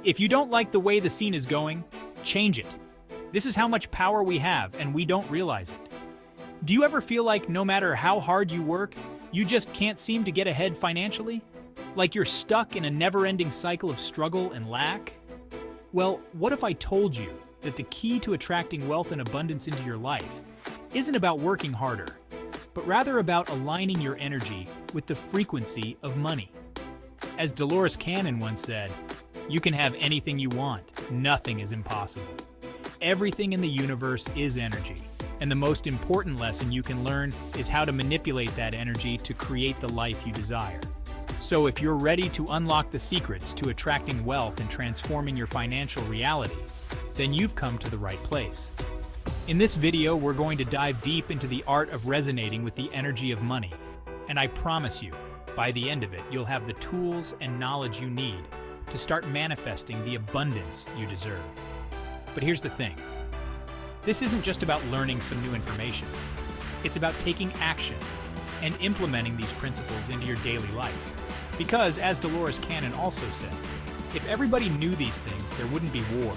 If you don't like the way the scene is going, change it. This is how much power we have, and we don't realize it. Do you ever feel like no matter how hard you work, you just can't seem to get ahead financially? Like you're stuck in a never-ending cycle of struggle and lack? Well, what if I told you that the key to attracting wealth and abundance into your life isn't about working harder, but rather about aligning your energy with the frequency of money? As Dolores Cannon once said, "You can have anything you want. Nothing is impossible." Everything in the universe is energy, and the most important lesson you can learn is how to manipulate that energy to create the life you desire. So if you're ready to unlock the secrets to attracting wealth and transforming your financial reality, then you've come to the right place. In this video, we're going to dive deep into the art of resonating with the energy of money, and I promise you, by the end of it, you'll have the tools and knowledge you need to start manifesting the abundance you deserve. But here's the thing. This isn't just about learning some new information. It's about taking action and implementing these principles into your daily life. Because, as Dolores Cannon also said, if everybody knew these things, there wouldn't be war,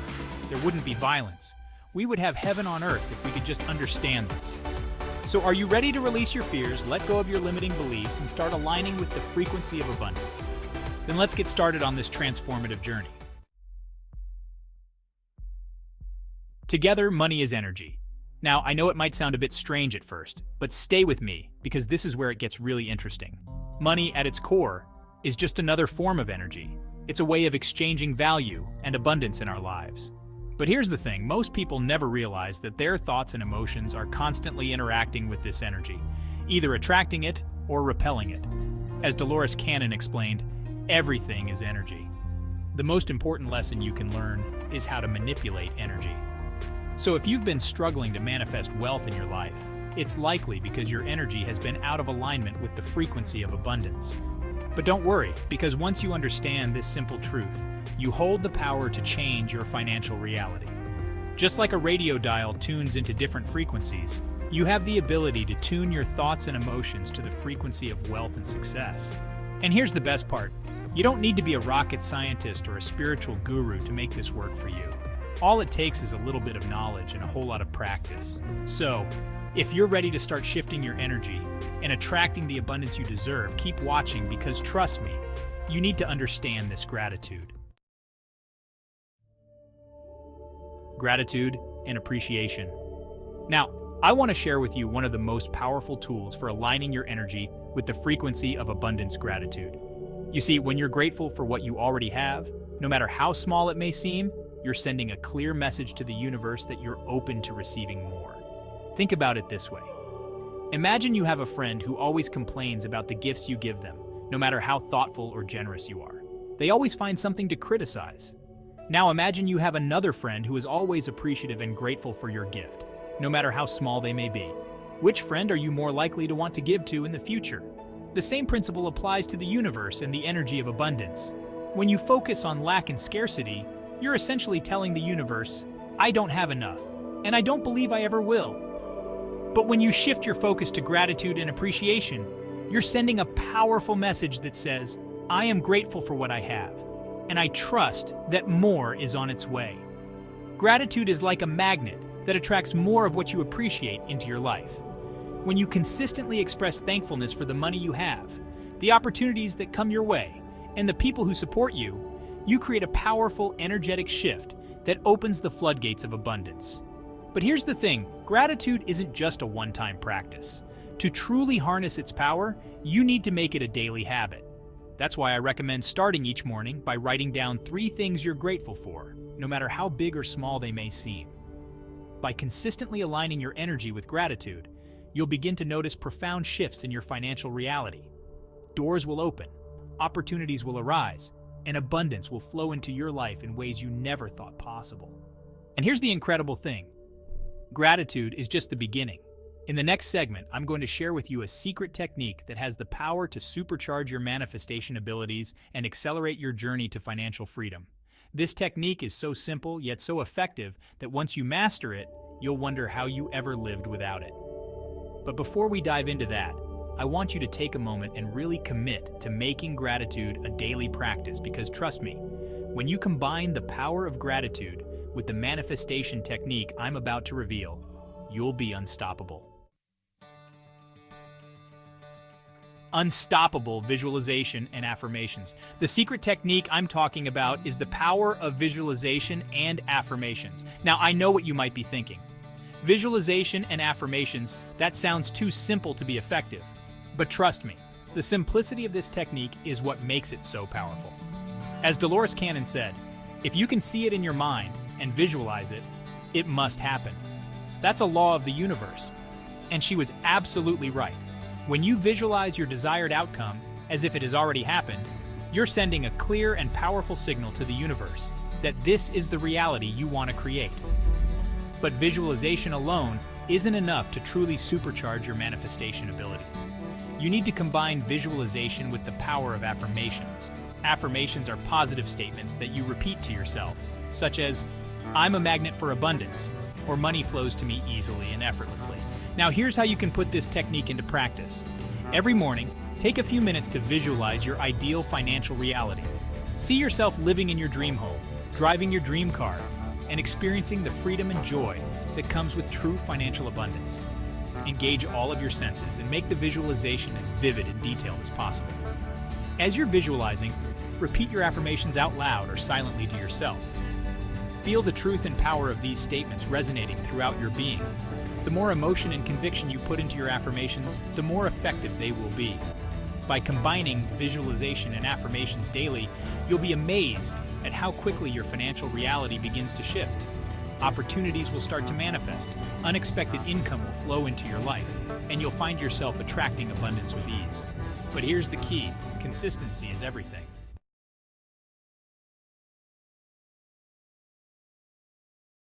there wouldn't be violence. We would have heaven on earth if we could just understand this. So are you ready to release your fears, let go of your limiting beliefs, and start aligning with the frequency of abundance? Then let's get started on this transformative journey. Together, money is energy. Now, I know it might sound a bit strange at first, but stay with me, because this is where it gets really interesting. Money, at its core, is just another form of energy. It's a way of exchanging value and abundance in our lives. But here's the thing, most people never realize that their thoughts and emotions are constantly interacting with this energy, either attracting it or repelling it. As Dolores Cannon explained, everything is energy. The most important lesson you can learn is how to manipulate energy. So if you've been struggling to manifest wealth in your life, it's likely because your energy has been out of alignment with the frequency of abundance. But don't worry, because once you understand this simple truth, you hold the power to change your financial reality. Just like a radio dial tunes into different frequencies, you have the ability to tune your thoughts and emotions to the frequency of wealth and success. And here's the best part. You don't need to be a rocket scientist or a spiritual guru to make this work for you. All it takes is a little bit of knowledge and a whole lot of practice. So, if you're ready to start shifting your energy and attracting the abundance you deserve, keep watching because trust me, you need to understand this gratitude. Gratitude and appreciation. Now, I want to share with you one of the most powerful tools for aligning your energy with the frequency of abundance: gratitude. You see, when you're grateful for what you already have, no matter how small it may seem, you're sending a clear message to the universe that you're open to receiving more. Think about it this way. Imagine you have a friend who always complains about the gifts you give them, no matter how thoughtful or generous you are. They always find something to criticize. Now imagine you have another friend who is always appreciative and grateful for your gift, no matter how small they may be. Which friend are you more likely to want to give to in the future? The same principle applies to the universe and the energy of abundance. When you focus on lack and scarcity, you're essentially telling the universe, "I don't have enough, and I don't believe I ever will." But when you shift your focus to gratitude and appreciation, you're sending a powerful message that says, "I am grateful for what I have, and I trust that more is on its way." Gratitude is like a magnet that attracts more of what you appreciate into your life. When you consistently express thankfulness for the money you have, the opportunities that come your way, and the people who support you, you create a powerful, energetic shift that opens the floodgates of abundance. But here's the thing, gratitude isn't just a one-time practice. To truly harness its power, you need to make it a daily habit. That's why I recommend starting each morning by writing down 3 things you're grateful for, no matter how big or small they may seem. By consistently aligning your energy with gratitude, you'll begin to notice profound shifts in your financial reality. Doors will open, opportunities will arise, and abundance will flow into your life in ways you never thought possible. And here's the incredible thing. Gratitude is just the beginning. In the next segment, I'm going to share with you a secret technique that has the power to supercharge your manifestation abilities and accelerate your journey to financial freedom. This technique is so simple yet so effective that once you master it, you'll wonder how you ever lived without it. But before we dive into that, I want you to take a moment and really commit to making gratitude a daily practice because trust me, When you combine the power of gratitude with the manifestation technique I'm about to reveal, you'll be unstoppable. Unstoppable visualization and affirmations. The secret technique I'm talking about is the power of visualization and affirmations. Now, I know what you might be thinking. Visualization and affirmations, that sounds too simple to be effective. But trust me, the simplicity of this technique is what makes it so powerful. As Dolores Cannon said, if you can see it in your mind and visualize it, it must happen. That's a law of the universe. And she was absolutely right. When you visualize your desired outcome as if it has already happened, you're sending a clear and powerful signal to the universe that this is the reality you want to create. But visualization alone isn't enough to truly supercharge your manifestation abilities. You need to combine visualization with the power of affirmations. Affirmations are positive statements that you repeat to yourself, such as, "I'm a magnet for abundance," or "money flows to me easily and effortlessly." Now here's how you can put this technique into practice. Every morning, take a few minutes to visualize your ideal financial reality. See yourself living in your dream home, driving your dream car, and experiencing the freedom and joy that comes with true financial abundance. Engage all of your senses and make the visualization as vivid and detailed as possible. As you're visualizing, repeat your affirmations out loud or silently to yourself. Feel the truth and power of these statements resonating throughout your being. The more emotion and conviction you put into your affirmations, the more effective they will be. By combining visualization and affirmations daily, you'll be amazed at how quickly your financial reality begins to shift. Opportunities will start to manifest, unexpected income will flow into your life, and you'll find yourself attracting abundance with ease. But here's the key: consistency is everything.